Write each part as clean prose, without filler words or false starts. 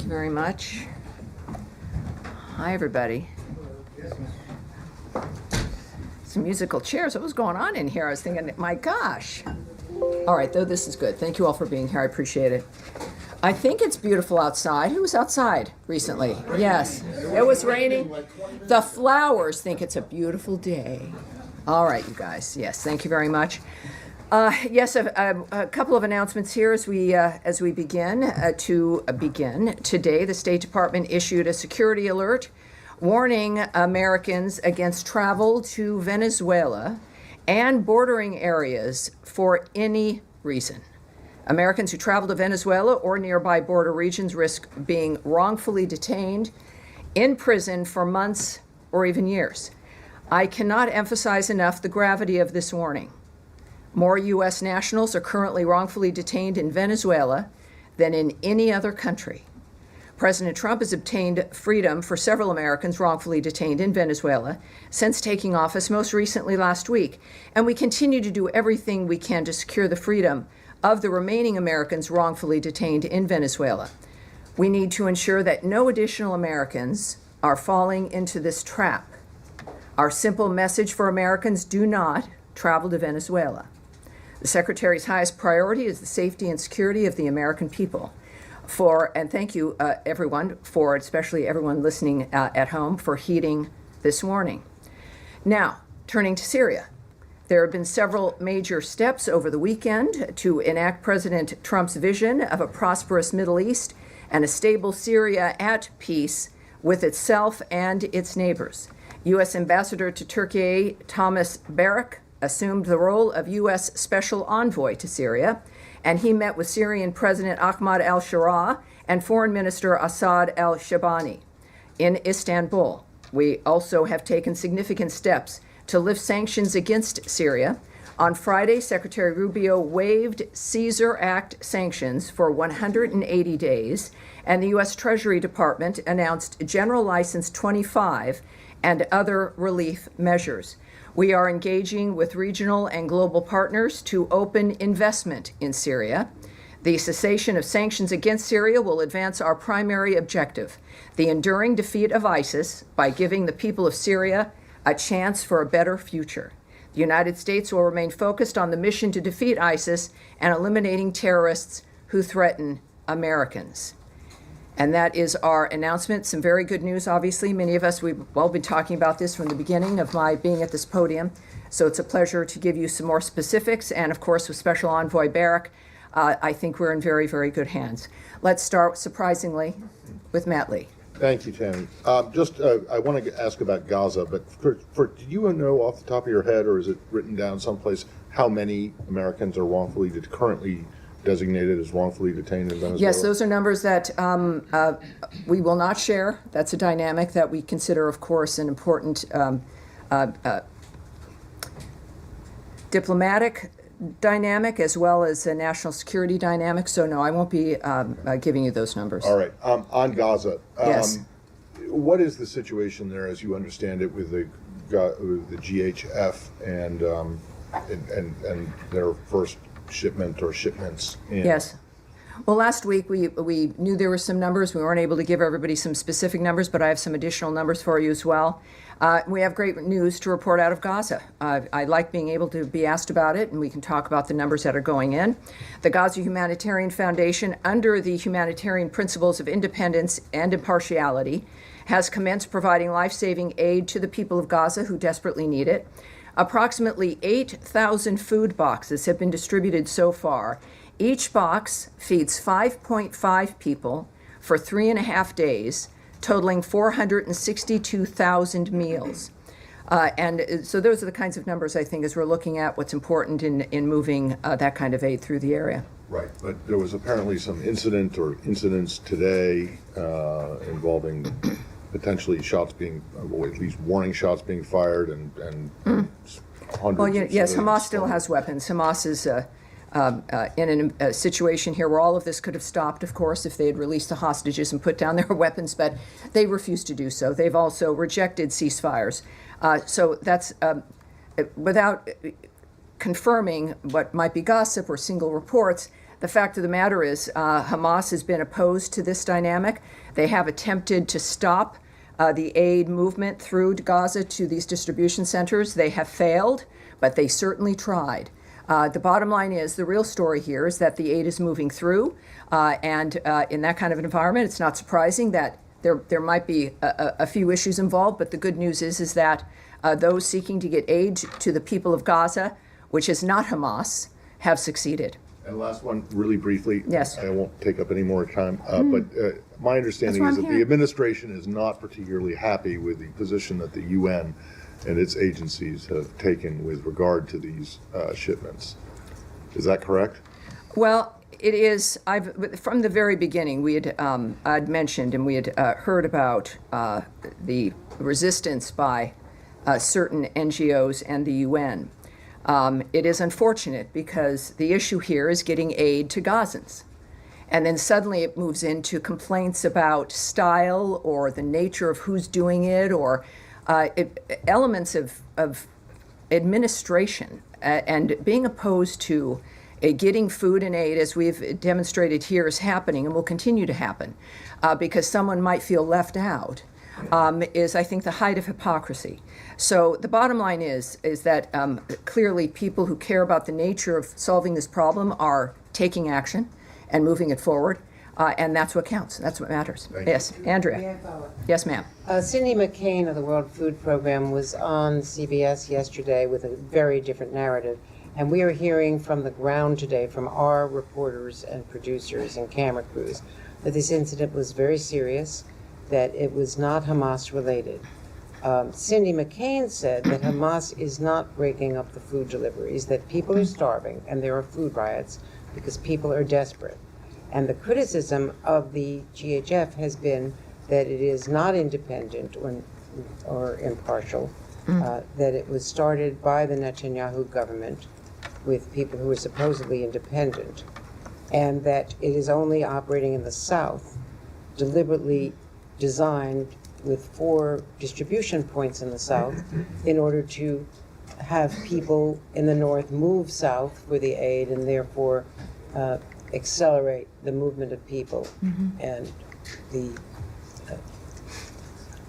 you very much. Hi, everybody. Some musical chairs. What was going on in here? I was thinking, my gosh. All right, though, this is good. Thank you all for being here. I appreciate it. I think it's beautiful outside. Who was outside recently? Yes, it was raining. The flowers think it's a beautiful day. All right, you guys. Yes, thank you very much. Yes, a couple of announcements here as we begin. Today, the State Department issued a security alert warning Americans against travel to Venezuela and bordering areas for any reason. Americans who travel to Venezuela or nearby border regions risk being wrongfully detained in prison for months or even years. I cannot emphasize enough the gravity of this warning. More U.S. nationals are currently wrongfully detained in Venezuela than in any other country. President Trump has obtained freedom for several Americans wrongfully detained in Venezuela since taking office, most recently last week, and we continue to do everything we can to secure the freedom of the remaining Americans wrongfully detained in Venezuela. We need to ensure that no additional Americans are falling into this trap. Our simple message for Americans: do not travel to Venezuela. The Secretary's highest priority is the safety and security of the American people. And thank you, everyone, especially everyone listening at home, for heeding this warning. Now, turning to Syria. There have been several major steps over the weekend to enact President Trump's vision of a prosperous Middle East and a stable Syria at peace with itself and its neighbors. U.S. Ambassador to Turkey Thomas Barak assumed the role of U.S. Special Envoy to Syria, and he met with Syrian President Ahmad al-Sharaa and Foreign Minister Assad al-Shabani in Istanbul. We also have taken significant steps to lift sanctions against Syria. On Friday, Secretary Rubio waived Caesar Act sanctions for 180 days, and the U.S. Treasury Department announced General License 25 and other relief measures. We are engaging with regional and global partners to open investment in Syria. The cessation of sanctions against Syria will advance our primary objective, the enduring defeat of ISIS, by giving the people of Syria a chance for a better future. The United States will remain focused on the mission to defeat ISIS and eliminating terrorists who threaten Americans. And that is our announcement. Some very good news, obviously. Many of us, we've all been talking about this from the beginning of my being at this podium. So it's a pleasure to give you some more specifics. And of course, with Special Envoy Barak, I think we're in very, very good hands. Let's start, surprisingly, with Matt Lee. Thank you, Tammy. I want to ask about Gaza, but do you know off the top of your head, or is it written down someplace, how many Americans are currently designated as wrongfully detained in Venezuela? Yes, those are numbers that we will not share. That's a dynamic that we consider, of course, an important diplomatic dynamic as well as a national security dynamic. So, no, I won't be giving you those numbers. All right. On Gaza, yes. What is the situation there, as you understand it, with the GHF and their first shipment or shipments in? Yes. Well, last week we knew there were some numbers. We weren't able to give everybody some specific numbers, but I have some additional numbers for you as well. We have great news to report out of Gaza. I like being able to be asked about it, and we can talk about the numbers that are going in. The Gaza Humanitarian Foundation, under the humanitarian principles of independence and impartiality, has commenced providing life-saving aid to the people of Gaza who desperately need it. Approximately 8,000 food boxes have been distributed so far. Each box feeds 5.5 people for 3.5 days, totaling 462,000 meals. And so those are the kinds of numbers, I think, as we're looking at what's important in moving that kind of aid through the area. Right, but there was apparently some incidents today involving potentially shots being, or at least warning shots being fired, and hundreds. Well, yes, Hamas still has weapons. Hamas is in a situation here where all of this could have stopped, of course, if they had released the hostages and put down their weapons, but they refused to do so. They've also rejected ceasefires. So that's without confirming what might be gossip or single reports. the fact of the matter is Hamas has been opposed to this dynamic. They have attempted to stop the aid movement through Gaza to these distribution centers. They have failed, but they certainly tried. The bottom line is the real story here is that the aid is moving through, and in that kind of an environment, it's not surprising that there might be a few issues involved, but the good news is that those seeking to get aid to the people of Gaza, which is not Hamas, have succeeded. And last one, really briefly. Yes. I won't take up any more time, but my understanding is that the administration is not particularly happy with the position that the UN and its agencies have taken with regard to these shipments. Is that correct? Well, it is. From the very beginning, I'd mentioned and we had heard about the resistance by certain NGOs and the UN. It is unfortunate because the issue here is getting aid to Gazans. And then suddenly it moves into complaints about style or the nature of who's doing it or elements of administration and being opposed to getting food and aid, as we've demonstrated here, is happening and will continue to happen because someone might feel left out. Is, I think, the height of hypocrisy. So the bottom line is that clearly people who care about the nature of solving this problem are taking action and moving it forward, and that's what counts. That's what matters. Yes, Andrea. Yes, ma'am. Cindy McCain of the World Food Program was on CBS yesterday with a very different narrative, and we are hearing from the ground today from our reporters and producers and camera crews that this incident was very serious, that it was not Hamas related. Cindy McCain said that Hamas is not breaking up the food deliveries, that people are starving and there are food riots because people are desperate. And the criticism of the GHF has been that it is not independent or impartial, that it was started by the Netanyahu government with people who are supposedly independent, and that it is only operating in the South, deliberately designed with 4 distribution points in the South in order to have people in the North move south for the aid and therefore accelerate the movement of people and the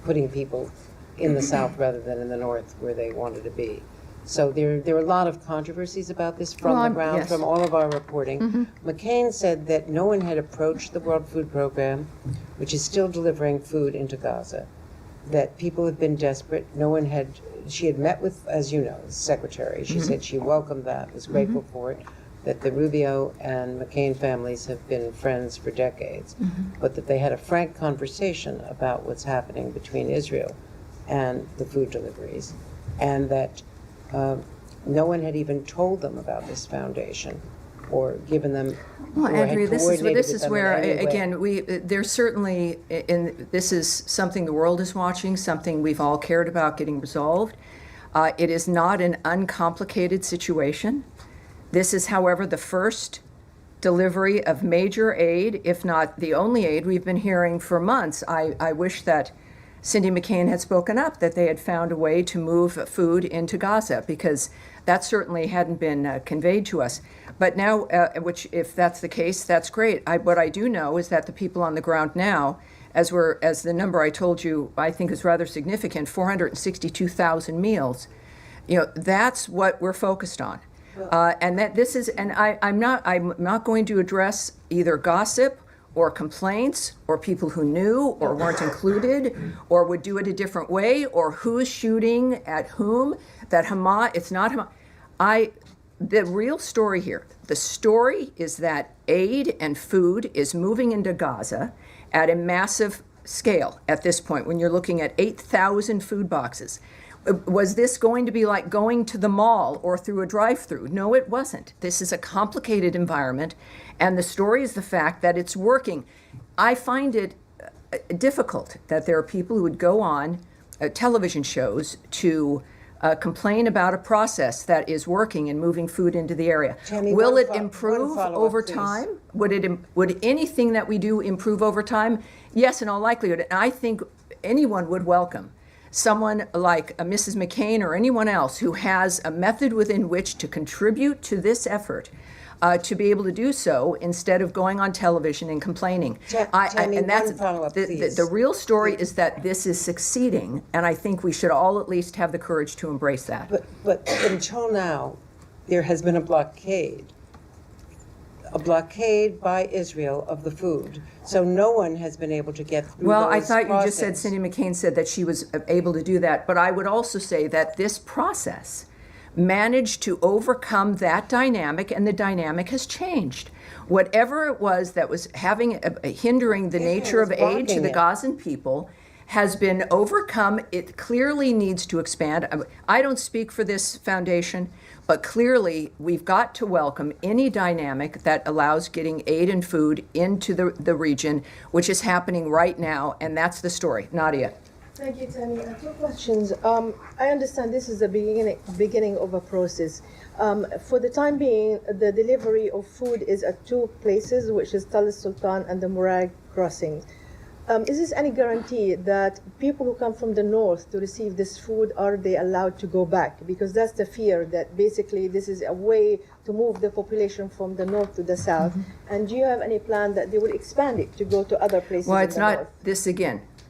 putting people in the South rather than in the North where they wanted to be. So there are a lot of controversies about this from the ground, yes. from all of our reporting. McCain said that no one had approached the World Food Program, which is still delivering food into Gaza, that people have been desperate. She had met with, as you know, the secretary. She said she welcomed that, was grateful for it, that the Rubio and McCain families have been friends for decades, but that they had a frank conversation about what's happening between Israel and the food deliveries, and that no one had even told them about this foundation or given them. Well, Andrea, this is where again there's certainly this is something the world is watching, something we've all cared about getting resolved. It is not an uncomplicated situation. This is, however, the first delivery of major aid, if not the only aid we've been hearing for months. I wish that Cindy McCain had spoken up, that they had found a way to move food into Gaza, because that certainly hadn't been conveyed to us. But now, which if that's the case, that's great. What I do know is that the people on the ground now, as the number I told you, I think is rather significant, 462,000 meals. That's what we're focused on. And that this is, and I'm not going to address either gossip or complaints or people who knew or weren't included or would do it a different way or who's shooting at whom. That Hamas, it's not Hamas. The real story here, the story is that aid and food is moving into Gaza at a massive scale at this point when you're looking at 8,000 food boxes. Was this going to be like going to the mall or through a drive-through? No, it wasn't. This is a complicated environment, and the story is the fact that it's working. I find it difficult that there are people who would go on television shows to complain about a process that is working and moving food into the area. Tammy, Will it improve over please. time? Would anything that we do improve over time? Yes, in all likelihood. And I think anyone would welcome someone like Mrs. McCain or anyone else who has a method within which to contribute to this effort to be able to do so instead of going on television and complaining. Tammy, And that's one follow-up, the please. real story is that this is succeeding, and I think we should all at least have the courage to embrace that. But until now, there has been a blockade by Israel of the food. So no one has been able to get through Well, I those thought you just said, processes. Cindy McCain said that she was able to do that, but I would also say that this process managed to overcome that dynamic, and the dynamic has changed. Whatever it was that was hindering the nature of aid to the Gazan people has been overcome. It clearly needs to expand. I don't speak for this foundation, but clearly we've got to welcome any dynamic that allows getting aid and food into the region, which is happening right now, and that's the story. Nadia. Thank you, Tammy. Two questions. I understand this is the beginning of a process. For the time being, the delivery of food is at two places, which is Tal Sultan and the Murag crossing. Is this any guarantee that people who come from the north to receive this food, are they allowed to go back? Because that's the fear, that basically this is a way to move the population from the north to the south. Mm-hmm. And do you have any plan that they will expand it to go to other places? Well, in it's the not, north?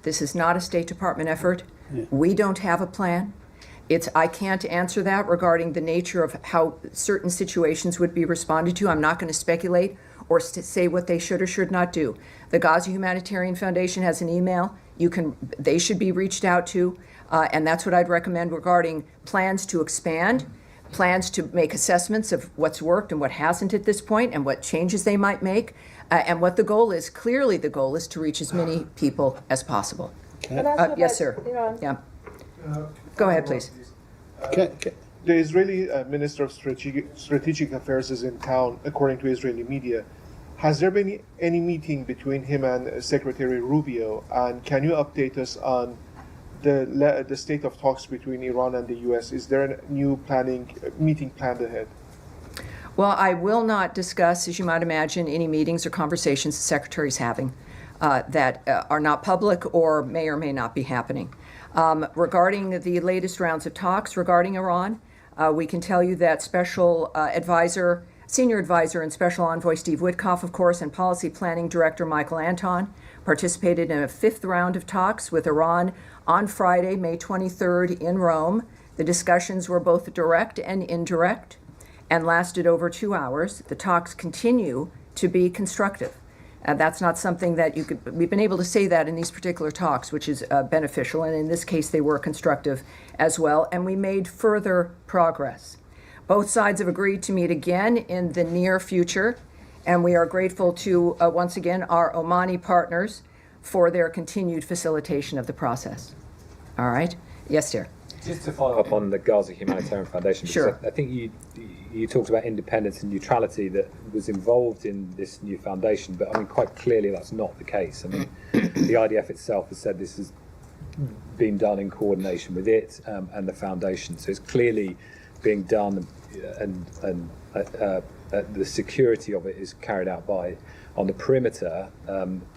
this is not a State Department effort. We don't have a plan. I can't answer that regarding the nature of how certain situations would be responded to. I'm not going to speculate or say what they should or should not do. The Gaza Humanitarian Foundation has an email. They should be reached out to, and that's what I'd recommend regarding plans to expand, plans to make assessments of what's worked and what hasn't at this point, and what changes they might make, and what the goal is. Clearly, the goal is to reach as many people as possible. Yes, sir. Yeah. Go ahead, please. The Israeli Minister of Strategic Affairs is in town, according to Israeli media. Has there been any meeting between him and Secretary Rubio? And can you update us on the state of talks between Iran and the U.S.? Is there a new meeting planned ahead? Well, I will not discuss, as you might imagine, any meetings or conversations the Secretary's having that are not public or may not be happening. Regarding the latest rounds of talks regarding Iran, we can tell you that Senior Advisor and Special Envoy Steve Witkoff, of course, and Policy Planning Director Michael Anton participated in a fifth round of talks with Iran on Friday, May 23rd in Rome. The discussions were both direct and indirect and lasted over 2 hours. The talks continue to be constructive. That's not something that we've been able to say that in these particular talks, which is beneficial, and in this case they were constructive as well, and we made further progress. Both sides have agreed to meet again in the near future, and we are grateful to, once again, our Omani partners for their continued facilitation of the process. All right? Yes, dear. Just to follow up on the Gaza Humanitarian Foundation, because Sure. I think you talked about independence and neutrality that was involved in this new foundation, but I mean, quite clearly that's not the case. I mean, the IDF itself has said this has been done in coordination with it and the foundation, so it's clearly being done, and the security of it is carried out by, on the perimeter,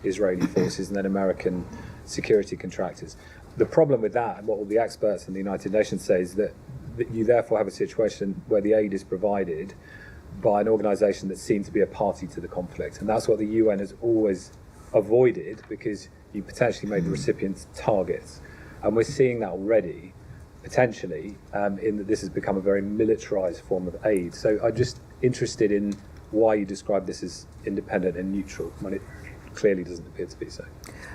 Israeli forces and then American security contractors. The problem with that, and what all the experts in the United Nations say, is that you therefore have a situation where the aid is provided by an organisation that seems to be a party to the conflict. And that's what the UN has always avoided, because you potentially made the recipients targets. And we're seeing that already, potentially, in that this has become a very militarised form of aid. So I'm just interested in why you describe this as independent and neutral when it clearly doesn't appear to be so.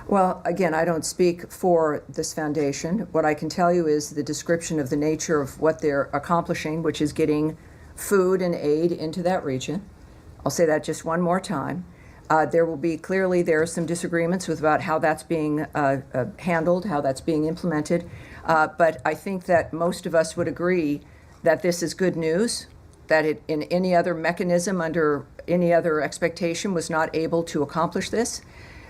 Well, again, I don't speak for this foundation. What I can tell you is the description of the nature of what they're accomplishing, which is getting food and aid into that region. I'll say that just one more time. There are some disagreements about how that's being handled, how that's being implemented. But I think that most of us would agree that this is good news, that it, in any other mechanism, under any other expectation, was not able to accomplish this.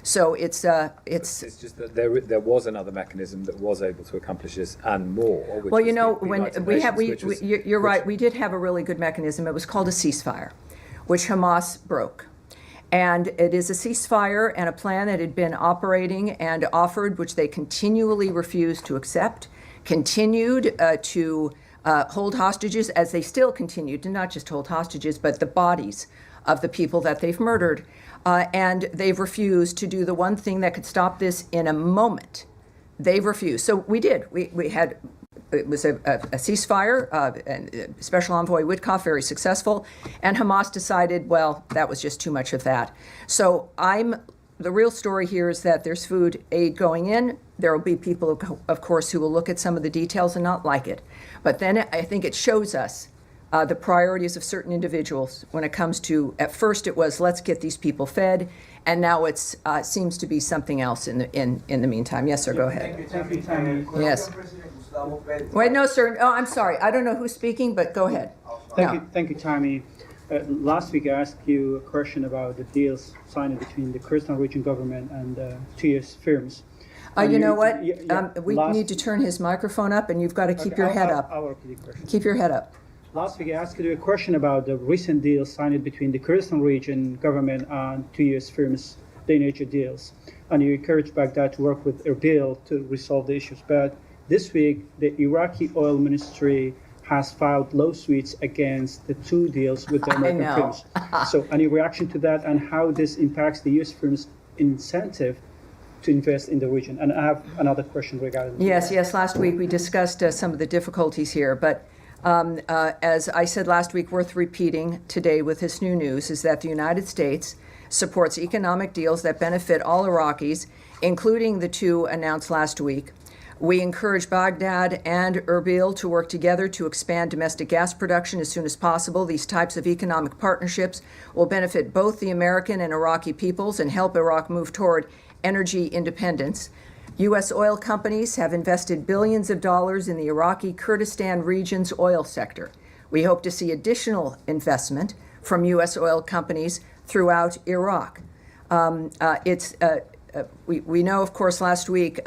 So it's just that there was another mechanism that was able to accomplish this and more. Which well, was you're right. We did have a really good mechanism. It was called a ceasefire, which Hamas broke. And it is a ceasefire and a plan that had been operating and offered, which they continually refused to accept, continued to hold hostages, as they still continue to not just hold hostages, but the bodies of the people that they've murdered. And they've refused to do the one thing that could stop this in a moment. They've refused. So we did. We had, it was a ceasefire, and Special Envoy Witkoff, very successful. And Hamas decided, well, that was just too much of that. So the real story here is that there's food aid going in. There will be people, of course, who will look at some of the details and not like it. But then I think it shows us the priorities of certain individuals when it comes to, at first it was, let's get these people fed, and now it's seems to be something else in the meantime. Yes, sir, go ahead. Thank you, Tammy. Yes. Wait, no, sir. Oh, I'm sorry. I don't know who's speaking, but go ahead. Thank you, Tammy. Last week I asked you a question about the deals signed between the Kurdistan region government and two U.S. firms. You know what? We need to turn his microphone up, and you've got to keep your head up. I'll repeat the question. Keep your head up. Last week I asked you a question about the recent deals signed between the Kurdistan region government and two U.S. firms, the energy deals. And you encouraged Baghdad to work with Erbil to resolve the issues. But this week, the Iraqi oil ministry has filed lawsuits against the two deals with the American firms. So any reaction to that, and how this impacts the U.S. firms' incentive to invest in the region? And I have another question regarding Yes. Last week we discussed some of the difficulties here, but as I said last week, worth repeating today with this new news, is that the United States supports economic deals that benefit all Iraqis, including the two announced last week. We encourage Baghdad and Erbil to work together to expand domestic gas production as soon as possible. These types of economic partnerships will benefit both the American and Iraqi peoples and help Iraq move toward energy independence. U.S. oil companies have invested billions of dollars in the Iraqi Kurdistan region's oil sector. We hope to see additional investment from U.S. oil companies throughout Iraq. We know, of course, last week,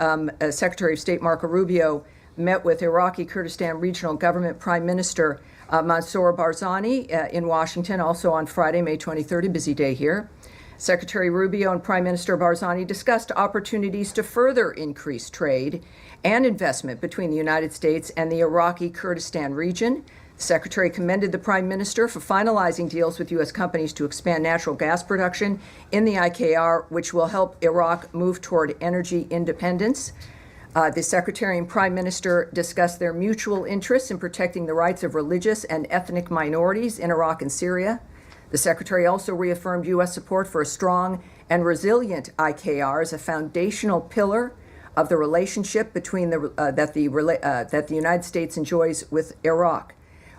Secretary of State Marco Rubio met with Iraqi Kurdistan Regional Government Prime Minister Mansour Barzani in Washington, also on Friday, May 23rd, a busy day here. Secretary Rubio and Prime Minister Barzani discussed opportunities to further increase trade and investment between the United States and the Iraqi Kurdistan region. The Secretary commended the Prime Minister for finalizing deals with U.S. companies to expand natural gas production in the IKR, which will help Iraq move toward energy independence. The Secretary and Prime Minister discussed their mutual interests in protecting the rights of religious and ethnic minorities in Iraq and Syria. The Secretary also reaffirmed U.S. support for a strong and resilient IKR as a foundational pillar of the relationship between that the United States enjoys with Iraq.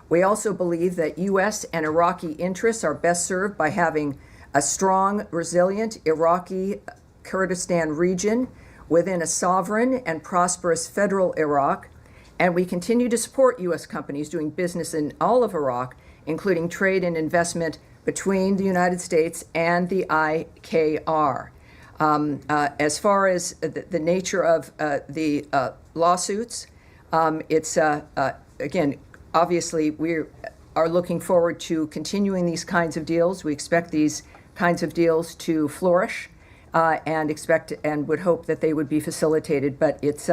We also believe that U.S. and Iraqi interests are best served by having a strong, resilient Iraqi Kurdistan region within a sovereign and prosperous federal Iraq. And we continue to support U.S. companies doing business in all of Iraq, including trade and investment between the United States and the IKR. As far as the nature of the lawsuits, it's, again, obviously we are looking forward to continuing these kinds of deals. We expect these kinds of deals to flourish and expect and would hope that they would be facilitated. But it's,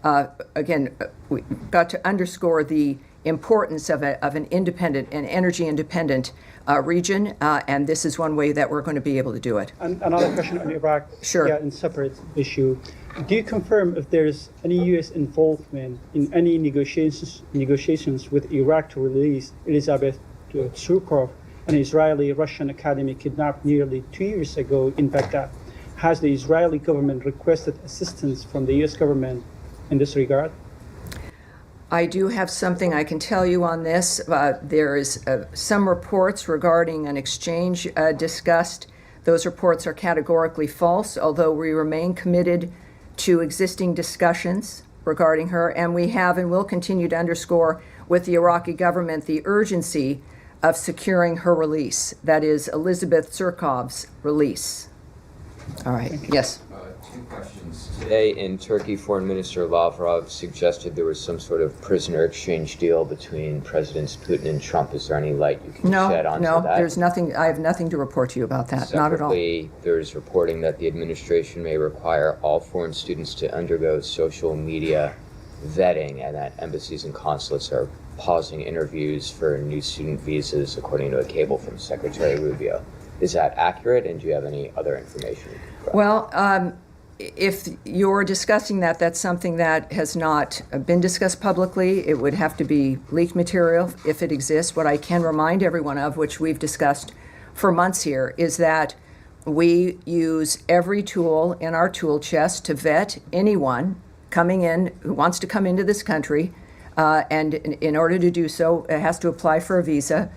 again, we've got to underscore the importance of an independent and energy independent region, and this is one way that we're going to be able to do it. And another question on Iraq, Sure. In separate issue. Do you confirm if there's any U.S. involvement in any negotiations with Iraq to release Elizabeth Surkov, an Israeli-Russian academy kidnapped nearly 2 years ago in Baghdad? Has the Israeli government requested assistance from the U.S. government in this regard? I do have something I can tell you on this. There is some reports regarding an exchange discussed. Those reports are categorically false, although we remain committed to existing discussions regarding her, and we have and will continue to underscore with the Iraqi government the urgency of securing her release. That is Elizabeth Surkov's release. All right. Yes. Two questions. Today in Turkey, Foreign Minister Lavrov suggested there was some sort of prisoner exchange deal between Presidents Putin and Trump. Is there any light you can shed onto that? No, there's nothing. I have nothing to report to you about that. Not at all. Separately, there's reporting that the administration may require all foreign students to undergo social media vetting, and that embassies and consulates are pausing interviews for new student visas, according to a cable from Secretary Rubio. Is that accurate, and do you have any other information? Well, if you're discussing that, that's something that has not been discussed publicly. It would have to be leaked material if it exists. What I can remind everyone of, which we've discussed for months here, is that we use every tool in our tool chest to vet anyone coming in who wants to come into this country, and in order to do so, it has to apply for a visa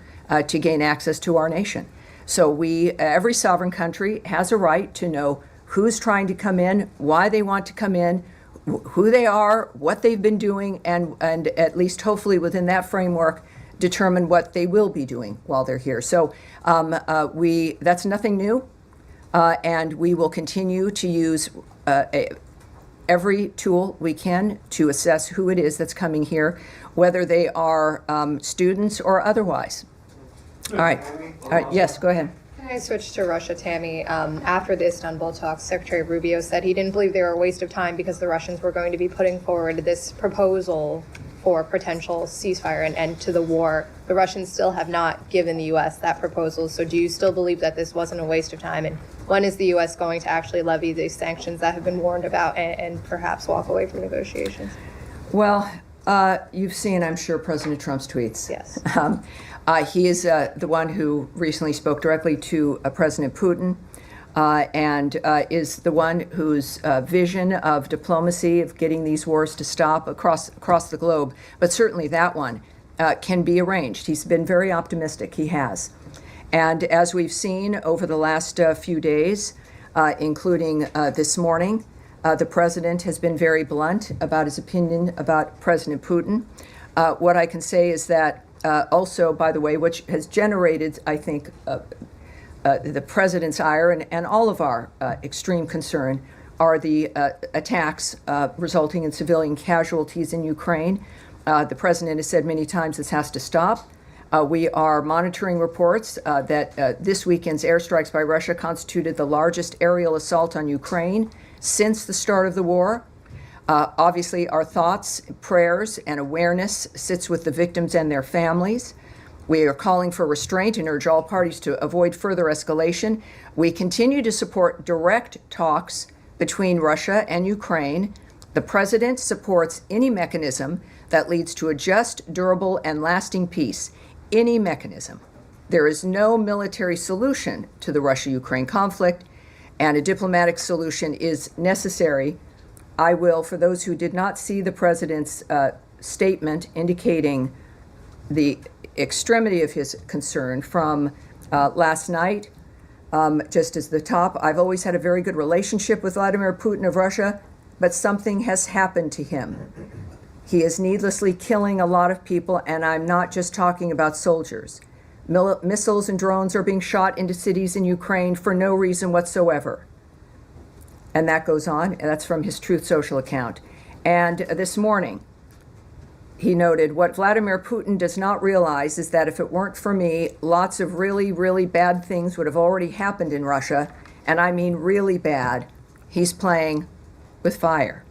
to gain access to our nation. So every sovereign country has a right to know who's trying to come in, why they want to come in, who they are, what they've been doing, and at least hopefully within that framework, determine what they will be doing while they're here. So that's nothing new, and we will continue to use every tool we can to assess who it is that's coming here, whether they are students or otherwise. All right. Yes, go ahead. Can I switch to Russia, Tammy? After the Istanbul talks, Secretary Rubio said he didn't believe they were a waste of time because the Russians were going to be putting forward this proposal for potential ceasefire and end to the war. The Russians still have not given the U.S. that proposal. So do you still believe that this wasn't a waste of time? And when is the U.S. going to actually levy these sanctions that have been warned about and perhaps walk away from negotiations? Well, you've seen, I'm sure, President Trump's tweets. Yes. He is the one who recently spoke directly to President Putin and is the one whose vision of diplomacy, of getting these wars to stop across the globe, but certainly that one can be arranged. He's been very optimistic, he has. And as we've seen over the last few days, including this morning, the president has been very blunt about his opinion about President Putin. What I can say is that also, by the way, which has generated, I think, the president's ire and all of our extreme concern, are the attacks resulting in civilian casualties in Ukraine. The president has said many times this has to stop. We are monitoring reports that this weekend's airstrikes by Russia constituted the largest aerial assault on Ukraine since the start of the war. Obviously, our thoughts, prayers, and awareness sits with the victims and their families. We are calling for restraint and urge all parties to avoid further escalation. We continue to support direct talks between Russia and Ukraine. The president supports any mechanism that leads to a just, durable, and lasting peace. Any mechanism. There is no military solution to the Russia-Ukraine conflict, and a diplomatic solution is necessary. I will, for those who did not see the president's statement indicating the extremity of his concern from last night, just as the top, I've always had a very good relationship with Vladimir Putin of Russia, but something has happened to him. He is needlessly killing a lot of people, and I'm not just talking about soldiers. Missiles and drones are being shot into cities in Ukraine for no reason whatsoever. And that goes on, and that's from his Truth Social account. And this morning, he noted, what Vladimir Putin does not realize is that if it weren't for me, lots of really, really bad things would have already happened in Russia, and I mean really bad. He's playing with fire.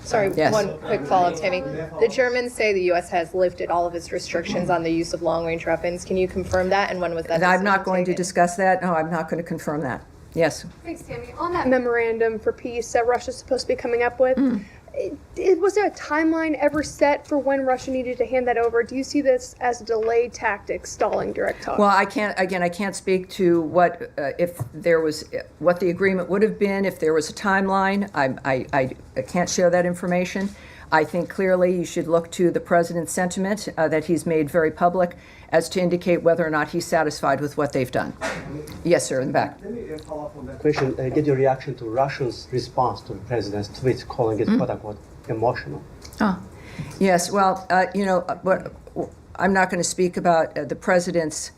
Sorry, Yes. one quick follow-up, Tammy. The Germans say the U.S. has lifted all of its restrictions on the use of long-range weapons. Can you confirm that, and when was that? I'm not going to taken? discuss that. No, I'm not going to confirm that. Yes. Thanks, Tammy. On that memorandum for peace that Russia's supposed to be coming up with, was there a timeline ever set for when Russia needed to hand that over? Do you see this as a delayed tactic, stalling direct talks? Well, I can't speak to what if there was what the agreement would have been if there was a timeline. I can't share that information. I think clearly you should look to the president's sentiment that he's made very public as to indicate whether or not he's satisfied with what they've done. Yes, sir, in the back. Let me follow up on that question. Get your reaction to Russia's response to the president's tweet, calling it "quote unquote" emotional. Yes, well, I'm not going to speak about the president's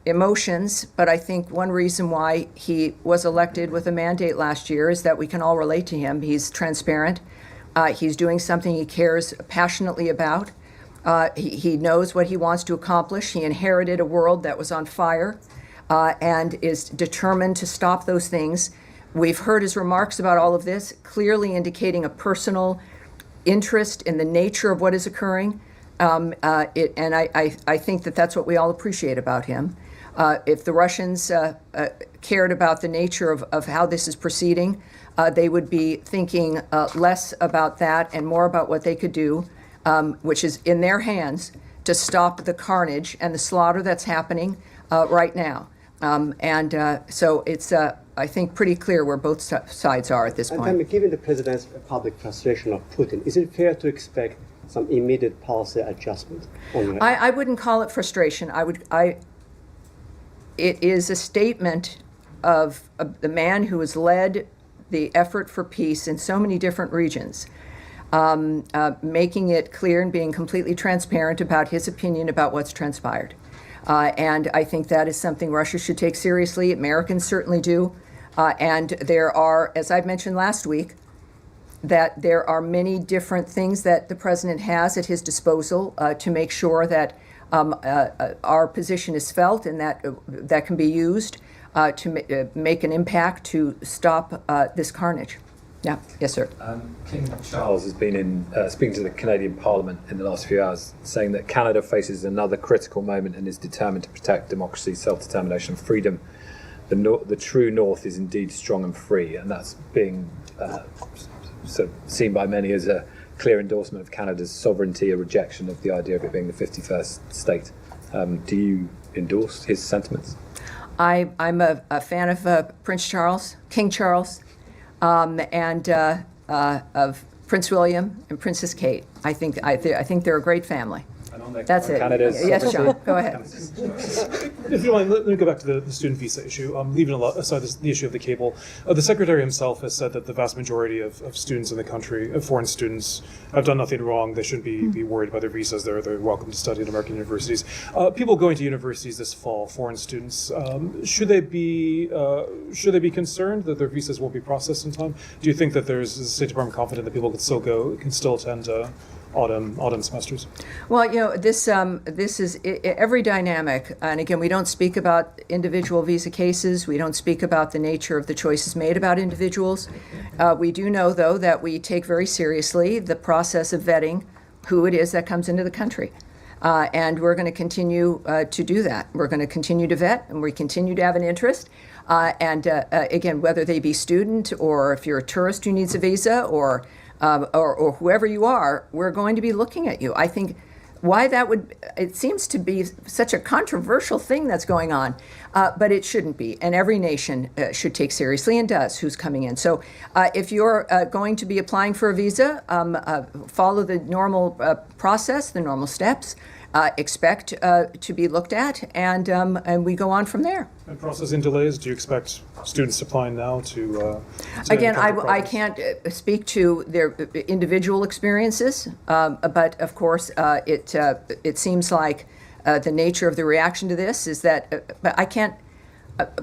emotions, but I think one reason why he was elected with a mandate last year is that we can all relate to him. He's transparent. He's doing something he cares passionately about. He knows what he wants to accomplish. He inherited a world that was on fire and is determined to stop those things. We've heard his remarks about all of this, clearly indicating a personal interest in the nature of what is occurring. And I think that that's what we all appreciate about him. If the Russians cared about the nature of how this is proceeding, they would be thinking less about that and more about what they could do, which is in their hands, to stop the carnage and the slaughter that's happening right now. So it's, I think, pretty clear where both sides are at this point. And given the president's public frustration of Putin, is it fair to expect some immediate policy adjustment? I wouldn't call it frustration. It is a statement of the man who has led the effort for peace in so many different regions, making it clear and being completely transparent about his opinion about what's transpired. And I think that is something Russia should take seriously. Americans certainly do. And there are, as I've mentioned last week, that there are many different things that the president has at his disposal to make sure that our position is felt and that can be used to make an impact to stop this carnage. Yeah. Yes, sir. King Charles has been speaking to the Canadian Parliament in the last few hours, saying that Canada faces another critical moment and is determined to protect democracy, self-determination, and freedom. The true North is indeed strong and free, and that's being sort of seen by many as a clear endorsement of Canada's sovereignty, a rejection of the idea of it being the 51st state. Do you endorse his sentiments? I'm a fan of Prince Charles, King Charles, and of Prince William and Princess Kate. I think they're a great family. That's it. Yes, John, go ahead. If you don't mind, let me go back to the student visa issue. Leaving aside the issue of the cable, the Secretary himself has said that the vast majority of students in the country, foreign students, have done nothing wrong. They shouldn't be worried about their visas. They're welcome to study at American universities. People going to universities this fall, foreign students, should they be concerned that their visas won't be processed in time? Do you think that is the State Department confident that people can still attend autumn semesters? Well, this is every dynamic, and again, we don't speak about individual visa cases. We don't speak about the nature of the choices made about individuals. We do know, though, that we take very seriously the process of vetting who it is that comes into the country. And we're going to continue to do that. We're going to continue to vet, and we continue to have an interest. Again, whether they be student or if you're a tourist who needs a visa or whoever you are, we're going to be looking at you. I think it seems to be such a controversial thing that's going on, but it shouldn't be. And every nation should take seriously and does who's coming in. So if you're going to be applying for a visa, follow the normal process, the normal steps. Expect to be looked at, and we go on from there. And processing delays, do you expect students applying now to again, I can't speak to their individual experiences, but of course it seems like the nature of the reaction to this is that, but I can't,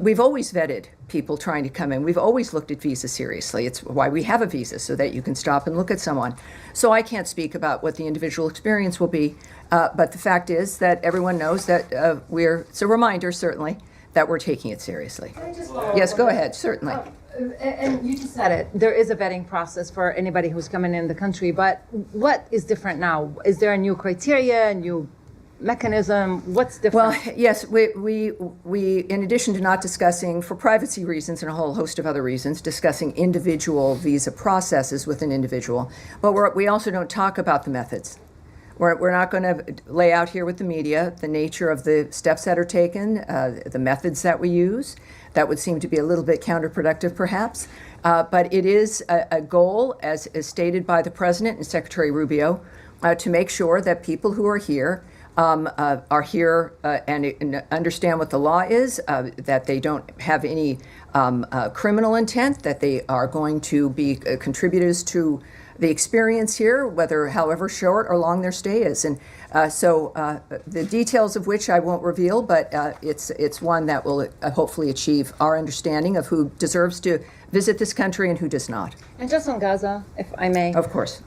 we've always vetted people trying to come in. We've always looked at visas seriously. It's why we have a visa, so that you can stop and look at someone. So I can't speak about what the individual experience will be, but the fact is that everyone knows that it's a reminder, certainly, that we're taking it seriously. Yes, go ahead, certainly. And you just said it. There is a vetting process for anybody who's coming in the country, but what is different now? Is there a new criteria, a new mechanism? What's different? Well, yes, we in addition to not discussing, for privacy reasons and a whole host of other reasons, discussing individual visa processes with an individual, but we also don't talk about the methods. We're not going to lay out here with the media the nature of the steps that are taken, the methods that we use. That would seem to be a little bit counterproductive, perhaps. But it is a goal, as stated by the President and Secretary Rubio, to make sure that people who are here and understand what the law is, that they don't have any criminal intent, that they are going to be contributors to the experience here, however short or long their stay is. And so the details of which I won't reveal, but it's one that will hopefully achieve our understanding of who deserves to visit this country and who does not. And just on Gaza, if I may. Of course.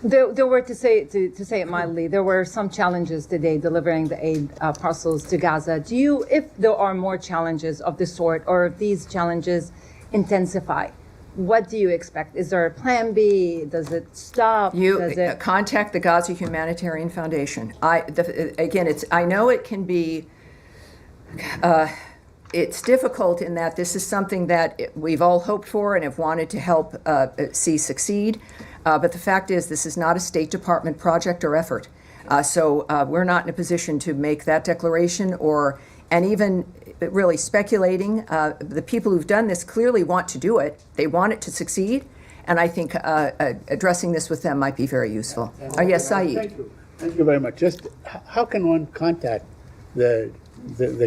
There were, to say it mildly, there were some challenges today delivering the aid parcels to Gaza. If there are more challenges of this sort, or if these challenges intensify, what do you expect? Is there a plan B? Does it stop? You Does it... contact the Gaza Humanitarian Foundation. I know it can be, it's difficult in that this is something that we've all hoped for and have wanted to help see succeed. But the fact is, this is not a State Department project or effort. So we're not in a position to make that declaration and even really speculating. The people who've done this clearly want to do it. They want it to succeed. And I think addressing this with them might be very useful. Yes, Saeed. Thank you. Thank you very much. Just how can one contact the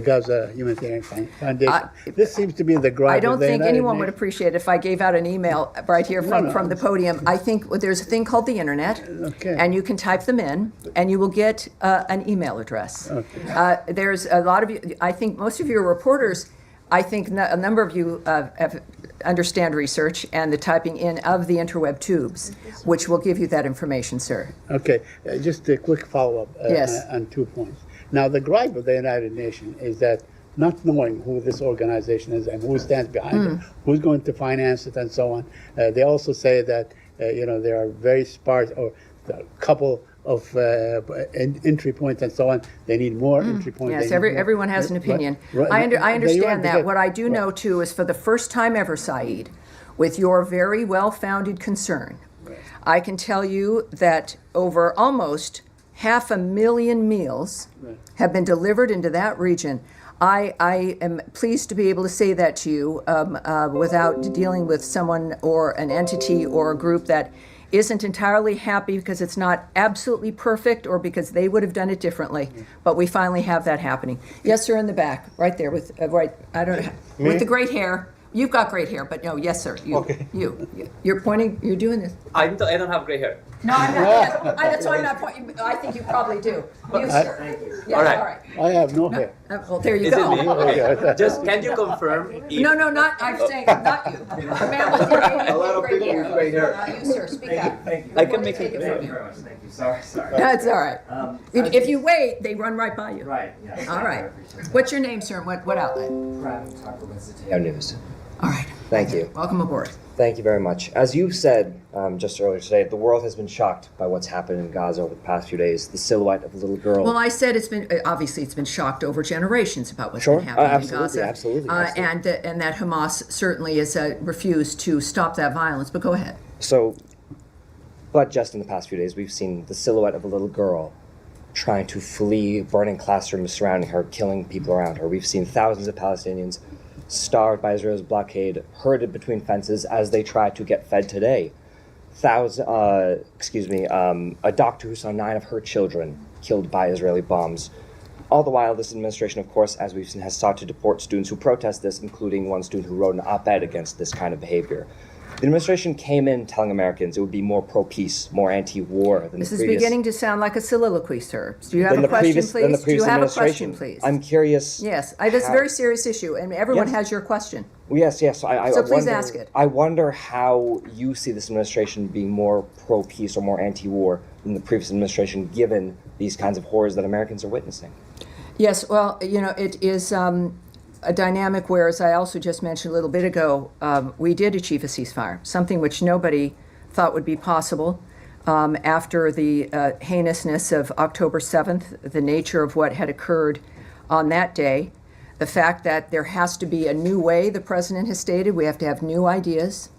Gaza Humanitarian Foundation? This seems to be the gripe. I don't think anyone would Nations. appreciate it if I gave out an email right here from the podium. I think there's a thing called the internet, and you can type them in, and you will get an email address. Okay. There's a lot of you, I think most of your reporters, I think a number of you understand research and the typing in of the interweb tubes, which will give you that information, sir. Okay. Just a quick follow-up Yes. on 2 points. Now, the gripe of the United Nations is that not knowing who this organization is and who stands behind it, who's going to finance it, and so on. They also say that there are very sparse or a couple of entry points and so on. They need more entry points. Yes, everyone has an opinion. Right. I understand that. Because- What I do know, too, is for the first time ever, Saeed, with your very well-founded concern, I can tell you that over almost 500,000 meals have been delivered into that region. I am pleased to be able to say that to you without dealing with someone or an entity or a group that isn't entirely happy because it's not absolutely perfect or because they would have done it differently. But we finally have that happening. Yes, sir, in the back, right there with with the great hair. You've got great hair, but no, yes, sir. You're pointing. You're doing this. I don't have gray hair. No, I'm not. Yes, that's why I'm not pointing. I think you probably do. You, sir. Thank you. Yes, All right. all right. I have no hair. Well, there you Is go. it me? Okay. Just can you confirm? If No, not. I'm saying not you. The man with the A lot of gray people hair. with gray hair. Not you, sir. Speak up. I can We'll make take it. it from Thank you you. very much. Thank you. Sorry. That's all right. If you wait, they run right by you. Right. Yes. All right. What's your name, sir? What outlet? News. All right. Thank you. Welcome aboard. Thank you very much. As you said just earlier today, the world has been shocked by what's happened in Gaza over the past few days. The silhouette of a little girl. Well, I said it's been obviously it's been shocked over generations about what's Sure. been happening Absolutely, in Gaza. absolutely. And that Hamas certainly has refused to stop that violence. But go ahead. But just in the past few days, we've seen the silhouette of a little girl trying to flee burning classrooms surrounding her, killing people around her. We've seen thousands of Palestinians starved by Israel's blockade, herded between fences as they try to get fed today. A doctor who saw 9 of her children killed by Israeli bombs. All the while, this administration, of course, as we've seen, has sought to deport students who protest this, including one student who wrote an op-ed against this kind of behavior. The administration came in telling Americans it would be more pro-peace, more anti-war than This the is previous... beginning to sound like a soliloquy, sir. Do you have than a the question, previous- than the please? Do you previous have a question, administration. please? I'm curious... Yes, that's a very serious issue, and everyone has your question. Yes. So please ask it. I wonder how you see this administration being more pro-peace or more anti-war than the previous administration, given these kinds of horrors that Americans are witnessing. Yes, well, it is a dynamic where, as I also just mentioned a little bit ago, we did achieve a ceasefire, something which nobody thought would be possible after the heinousness of October 7th, the nature of what had occurred on that day, the fact that there has to be a new way, the president has stated, we have to have new ideas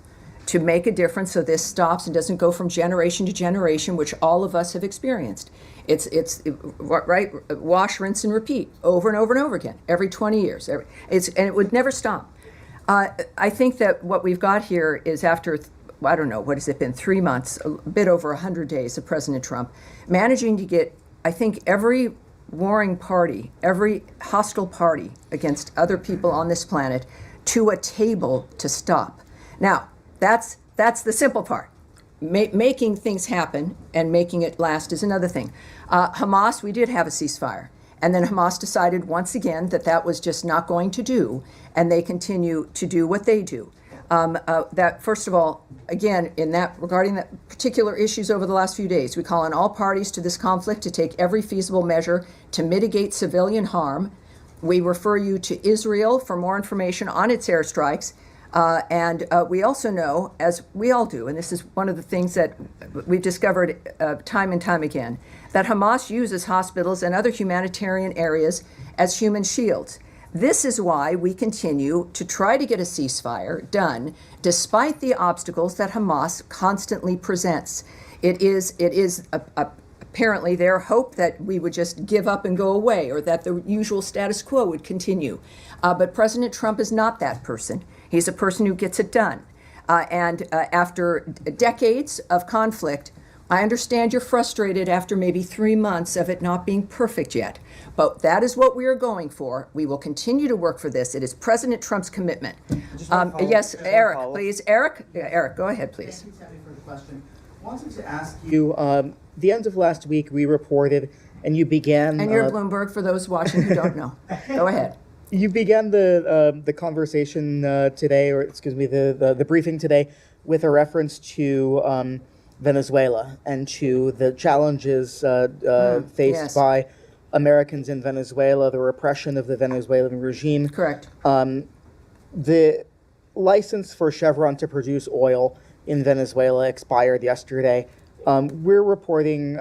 to make a difference so this stops and doesn't go from generation to generation, which all of us have experienced. It's right, wash, rinse, and repeat over and over and over again, every 20 years. And it would never stop. I think that what we've got here is after, I don't know, what has it been, 3 months, a bit over 100 days of President Trump, managing to get, I think, every warring party, every hostile party against other people on this planet to a table to stop. Now, that's the simple part. Making things happen and making it last is another thing. Hamas, we did have a ceasefire. And then Hamas decided once again that was just not going to do, and they continue to do what they do. That, first of all, again, regarding that particular issues over the last few days, we call on all parties to this conflict to take every feasible measure to mitigate civilian harm. We refer you to Israel for more information on its airstrikes. And we also know, as we all do, and this is one of the things that we've discovered time and time again, that Hamas uses hospitals and other humanitarian areas as human shields. This is why we continue to try to get a ceasefire done, despite the obstacles that Hamas constantly presents. It is apparently their hope that we would just give up and go away, or that the usual status quo would continue. But President Trump is not that person. He's a person who gets it done. And after decades of conflict, I understand you're frustrated after maybe 3 months of it not being perfect yet. But that is what we are going for. We will continue to work for this. It is President Trump's commitment. Yes, Eric, please. Eric, go ahead, please. Thank you, Tammy, for the question. I wanted to ask you, the end of last week we reported, and you began... And you're Bloomberg, for those watching who don't know. Go ahead. You began the conversation today, or excuse me, the briefing today, with a reference to Venezuela and to the challenges faced by Americans in Venezuela, the repression of the Venezuelan regime. Correct. The license for Chevron to produce oil in Venezuela expired yesterday. Our reporting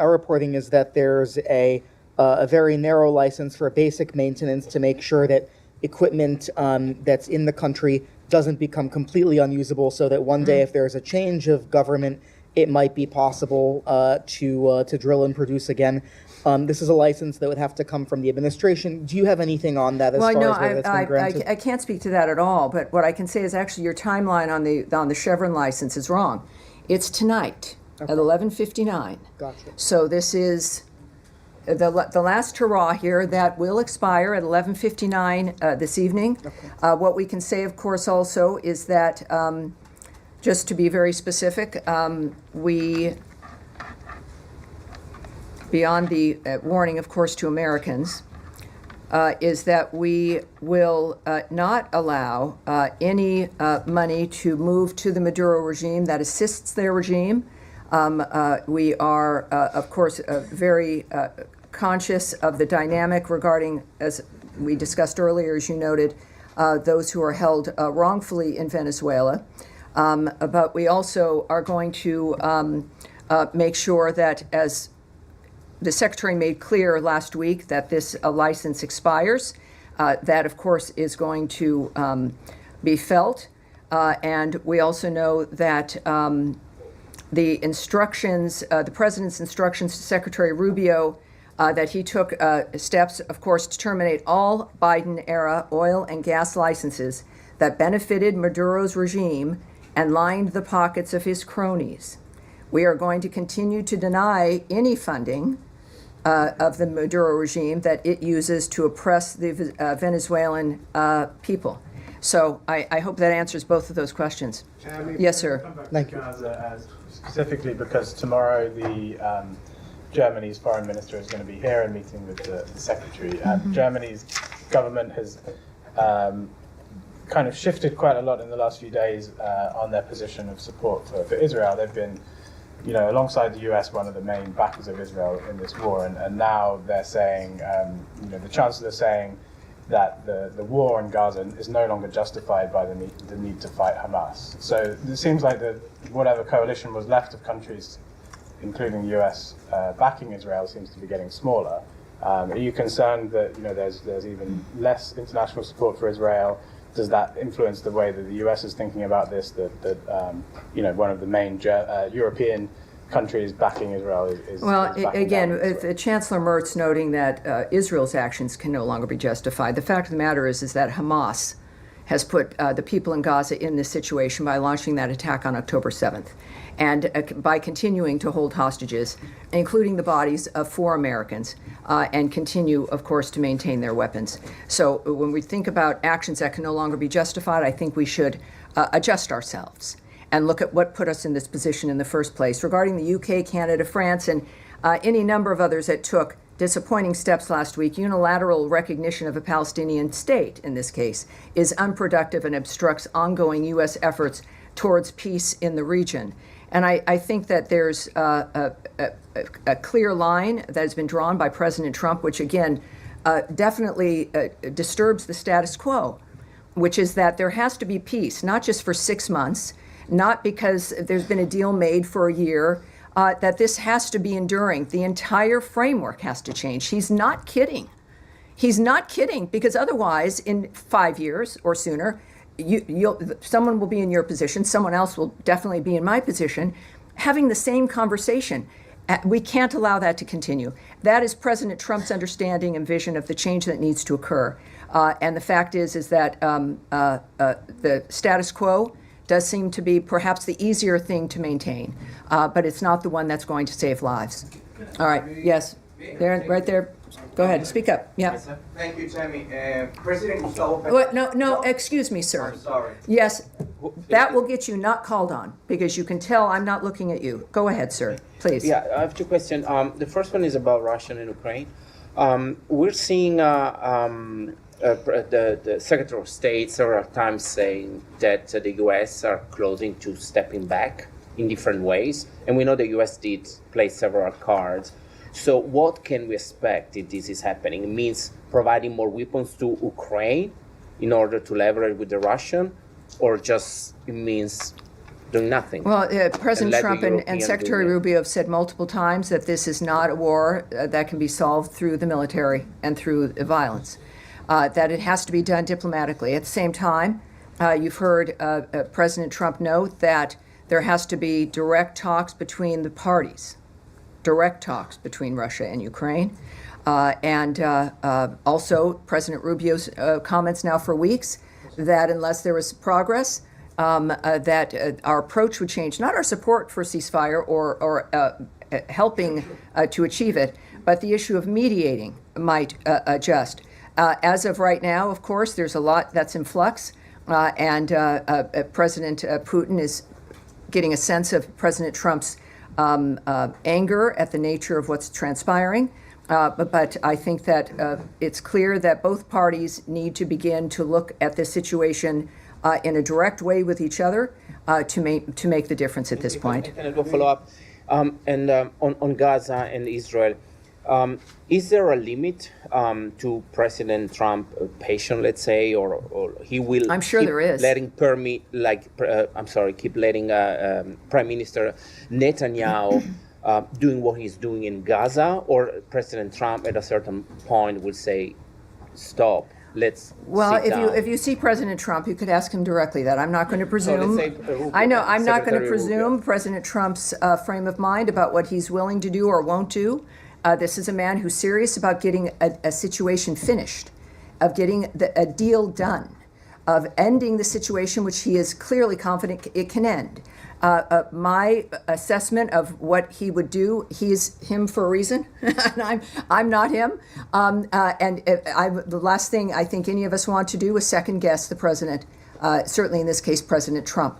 is that there's a very narrow license for basic maintenance to make sure that equipment that's in the country doesn't become completely unusable, so that one day if there's a change of government, it might be possible to drill and produce again. This is a license that would have to come from the administration. Do you have anything on that as far as whether that's been granted? I can't speak to that at all, but what I can say is actually your timeline on the Chevron license is wrong. It's tonight at 11:59. Gotcha. So this is the last hurrah here. That will expire at 11:59 this evening. Okay. What we can say, of course, also is that, just to be very specific, we, beyond the warning, of course, to Americans, is that we will not allow any money to move to the Maduro regime that assists their regime. We are, of course, very conscious of the dynamic regarding, as we discussed earlier, as you noted, those who are held wrongfully in Venezuela. But we also are going to make sure that, as the Secretary made clear last week, that this license expires. That, of course, is going to be felt. And we also know that the instructions, the President's instructions to Secretary Rubio, that he took steps, of course, to terminate all Biden-era oil and gas licenses that benefited Maduro's regime and lined the pockets of his cronies. We are going to continue to deny any funding of the Maduro regime that it uses to oppress the Venezuelan people. So I hope that answers both of those questions. Yes, sir. Thank you. Gaza, specifically because tomorrow the Germany's foreign minister is going to be here and meeting with the secretary. Germany's government has kind of shifted quite a lot in the last few days on their position of support for Israel. They've been, alongside the US, one of the main backers of Israel in this war, and now they're saying, the Chancellor is saying that the war in Gaza is no longer justified by the need to fight Hamas. So it seems like whatever coalition was left of countries, including the US, backing Israel seems to be getting smaller. Are you concerned that there's even less international support for Israel? Does that influence the way that the US is thinking about this? That one of the main European countries backing Israel is again, Chancellor Merz noting that Israel's actions can no longer be justified. The fact of the matter is that Hamas has put the people in Gaza in this situation by launching that attack on October 7th, and by continuing to hold hostages, including the bodies of 4 Americans, and continue, of course, to maintain their weapons. So when we think about actions that can no longer be justified, I think we should adjust ourselves and look at what put us in this position in the first place. Regarding the UK, Canada, France, and any number of others that took disappointing steps last week, unilateral recognition of a Palestinian state, in this case, is unproductive and obstructs ongoing U.S. efforts towards peace in the region. And I think that there's a clear line that has been drawn by President Trump, which, again, definitely disturbs the status quo. which is that there has to be peace, not just for 6 months, not because there's been a deal made for a year, that this has to be enduring. The entire framework has to change. He's not kidding. He's not kidding, because otherwise, in 5 years or sooner, someone will be in your position, someone else will definitely be in my position, having the same conversation. We can't allow that to continue. That is President Trump's understanding and vision of the change that needs to occur. And the fact is that the status quo does seem to be perhaps the easier thing to maintain, but it's not the one that's going to save lives. All right, yes, there, right there. Go ahead, speak up. Yeah. Thank you, Tammy. President Gustavo Petro. What? No, excuse me, sir. I'm sorry. Yes, that will get you not called on, because you can tell I'm not looking at you. Go ahead, sir, please. Yeah, I have two questions. The first one is about Russia and Ukraine. We're seeing the Secretary of State several times saying that the U.S. are closing to stepping back in different ways, and we know the U.S. did play several cards. So what can we expect if this is happening? It means providing more weapons to Ukraine in order to leverage with the Russian, or just it means doing nothing? Well, President Trump and Secretary Rubio have said multiple times that this is not a war that can be solved through the military and through violence, that it has to be done diplomatically. At the same time, you've heard President Trump note that there has to be direct talks between the parties. Direct talks between Russia and Ukraine. And also President Rubio's comments now for weeks that unless there was progress, that our approach would change, not our support for ceasefire or helping to achieve it, but the issue of mediating might adjust. As of right now, of course, there's a lot that's in flux, and President Putin is getting a sense of President Trump's anger at the nature of what's transpiring. But I think that it's clear that both parties need to begin to look at this situation in a direct way with each other to make the difference at this point. Can I go follow up? On Gaza and Israel, is there a limit to President Trump patience, let's say, or he will? I'm sure there is. Keep letting Prime Minister Netanyahu doing what he's doing in Gaza, or President Trump at a certain point will say, "Stop, let's." Well, sit down. if you see President Trump, you could ask him directly that. I'm not going to presume. I know I'm not going to presume President Trump's frame of mind about what he's willing to do or won't do. This is a man who's serious about getting a situation finished, of getting a deal done, of ending the situation which he is clearly confident it can end. My assessment of what he would do, he's him for a reason, and I'm not him. The last thing I think any of us want to do is second guess the president, certainly in this case, President Trump.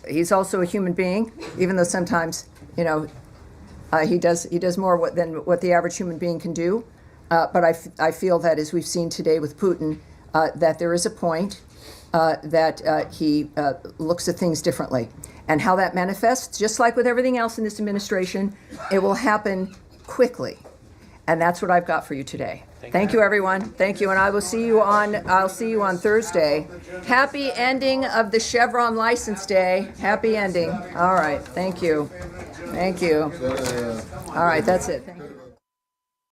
He's also a human being, even though sometimes, he does more than what the average human being can do. But I feel that, as we've seen today with Putin, that there is a point that he looks at things differently. And how that manifests, just like with everything else in this administration, it will happen quickly. And that's what I've got for you today. Thank you, everyone. Thank you, and I'll see you on Thursday. Happy ending of the Chevron license day. Happy ending. All right. Thank you. Thank you. All right. That's it. Thank you.